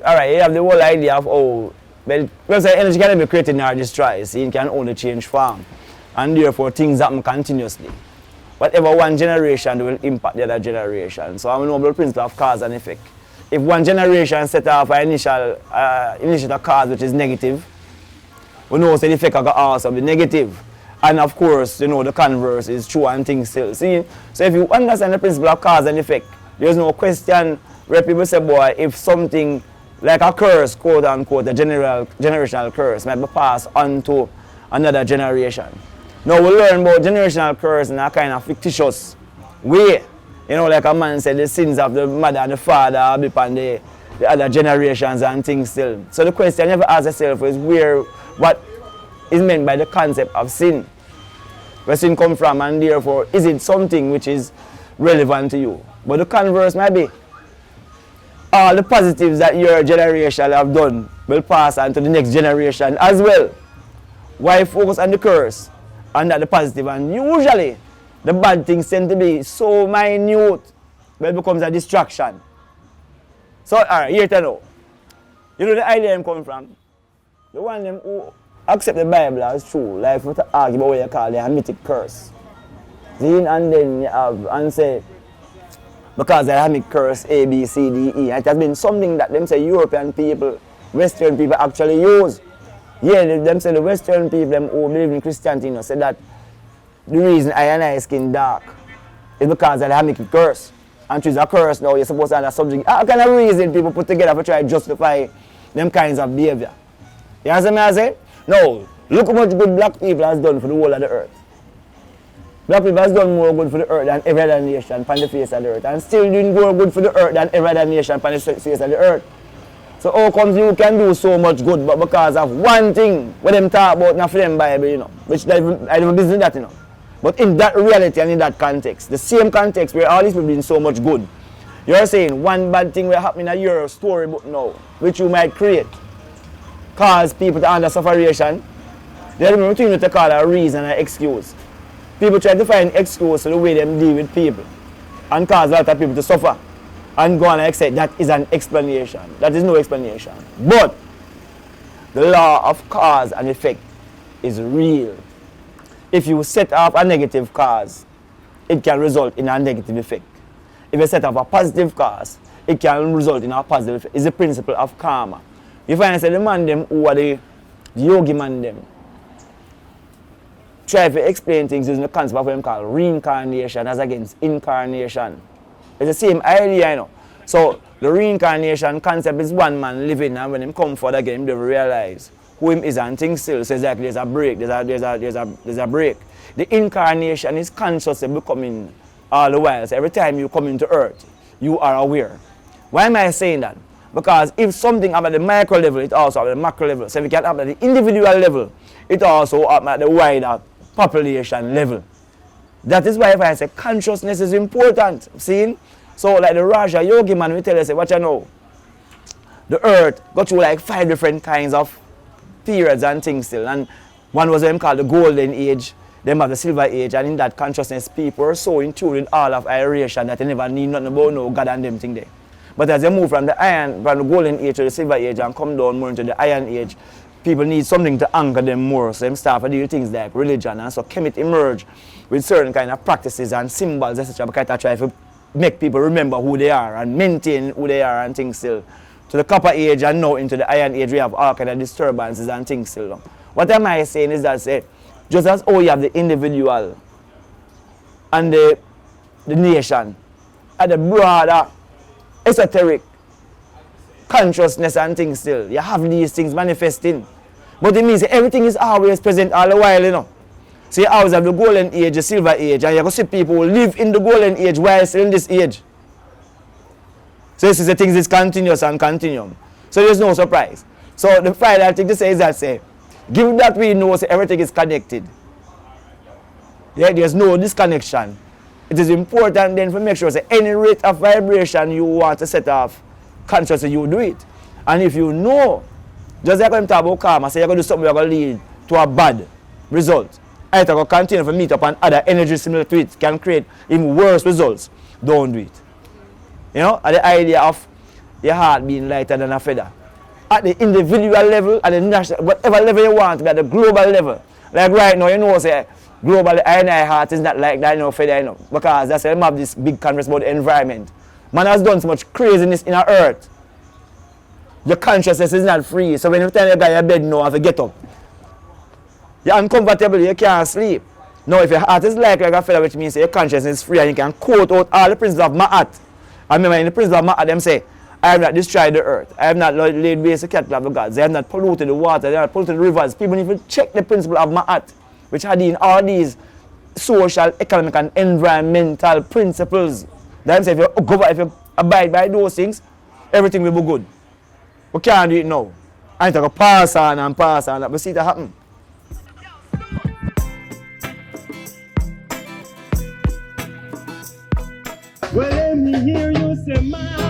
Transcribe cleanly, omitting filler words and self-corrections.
alright, you have the whole idea of well, say energy cannot be created nor destroyed. See, it can only change form. And therefore things happen continuously. Whatever one generation will impact the other generation. So I'm know the principle of cause and effect. If one generation set off an initial cause which is negative, we know the effect will also be negative. And of course, you know, the converse is true and things still. See? So if you understand the principle of cause and effect, there's no question where people say, boy, if something like a curse, quote unquote, a generational curse might be passed on to another generation. Now we learn about generational curse in a kind of fictitious way. You know, like a man said, the sins of the mother and the father are upon the other generations and things still. So the question you never ask yourself is what is meant by the concept of sin. Where sin comes from, and therefore is it something which is relevant to you? But the converse might be all the positives that your generation have done will pass on to the next generation as well. Why focus on the curse and not the positive? And usually the bad things tend to be so minute that it becomes a distraction. So, alright, here to know. You know the idea I'm coming from? The one them who accept the Bible as true, like for to argue about what you call the Hamitic curse. See, and then you have and say, because the Hamitic curse A, B, C, D, E, it has been something that them say European people, Western people actually use. Yeah, them say the Western people them who believe in Christianity, you know, say that the reason I and I skin dark is because of the Hamitic curse. And choose a curse now, you're supposed to have a subject. How kind of reason people put together to try to justify them kinds of behavior? You understand what I say? No, look how much good black people has done for the whole of the earth. Black people has done more good for the earth than every other nation on the face of the earth. And still doing more good for the earth than every other nation on the face of the earth. So how comes you can do so much good, but because of one thing when them talk about in a flame Bible, you know, which I don't business that, you know. But in that reality and in that context, the same context where all these people doing so much good, you're saying one bad thing will happen in your storybook now, which you might create, cause people to under sufferation. There's a thing that they call a reason and an excuse. People try to find excuse to the way they deal with people and cause a lot of people to suffer and go on and say that is an explanation. That is no explanation. But the law of cause and effect is real. If you set up a negative cause, it can result in a negative effect. If you set up a positive cause, it can result in a positive effect. It's the principle of karma. You find that the man them who are the yogi man them try to explain things using the concept of what they call reincarnation as against incarnation. It's the same idea, you know. So the reincarnation concept is one man living, and when him come forward again, they realize who him is and things still. So it's like there's a break, there's a break. The incarnation is consciously becoming all the while. So every time you come into earth, you are aware. Why am I saying that? Because if something happens at the micro level, it also happens at the macro level. So if it can happen at the individual level, it also happens at the wider population level. That is why if I say consciousness is important. See? So like the Raja Yogi man will tell us, what you know, the earth got through like 5 different kinds of periods and things still. And one was them called the golden age, them have the silver age, and in that consciousness people are so in tune with all of aeration that they never need nothing about no God and them thing there. But as they move from the golden age to the silver age and come down more into the iron age, people need something to anchor them more. So them start to do things like religion, and so Kemet emerge with certain kind of practices and symbols, etc. Because I try to make people remember who they are and maintain who they are and things still. To the copper age and now into the iron age we have all kind of disturbances and things still. What am I saying is that say, just as how you have the individual and the nation and the broader esoteric consciousness and things still, you have these things manifesting. But it means everything is always present all the while, you know. So you always have the golden age, the silver age, and you can see people who live in the golden age while still in this age. So this is the things is continuous and continuum. So there's no surprise. So the final thing to say is that say, given that we know say, everything is connected, yeah, there's no disconnection. It is important then to make sure say any rate of vibration you want to set off consciously, you do it. And if you know, just like when you talk about karma, say you're going to do something that's going to lead to a bad result, and it's going to continue to meet up on other energies similar to it, can create even worse results, don't do it. You know, the idea of your heart being lighter than a feather. at the individual level, at the national, whatever level you want to be, at the global level. Like right now, you know, say, globally, I heart is not like that, you know, for that, you know, because that's why they have this big conference about the environment. Man has done so much craziness in our earth. Your consciousness is not free, so when you tell your guy your bed now, have to get up. You're uncomfortable, you can't sleep. Now, if your heart is like a feather, which means your consciousness is free and you can quote out all the principles of Ma'at. I remember in the principles of Ma'at, them say, I have not destroyed the earth. I have not laid waste the cattle of the gods. I have not polluted the water. I have not polluted the rivers. People need to check the principle of Ma'at, which had in all these social, economic, and environmental principles. Them say if you abide by those things, everything will be good. We can't do it now. I need to pass on and pass on. But see it happen. Well, let me hear you say, man.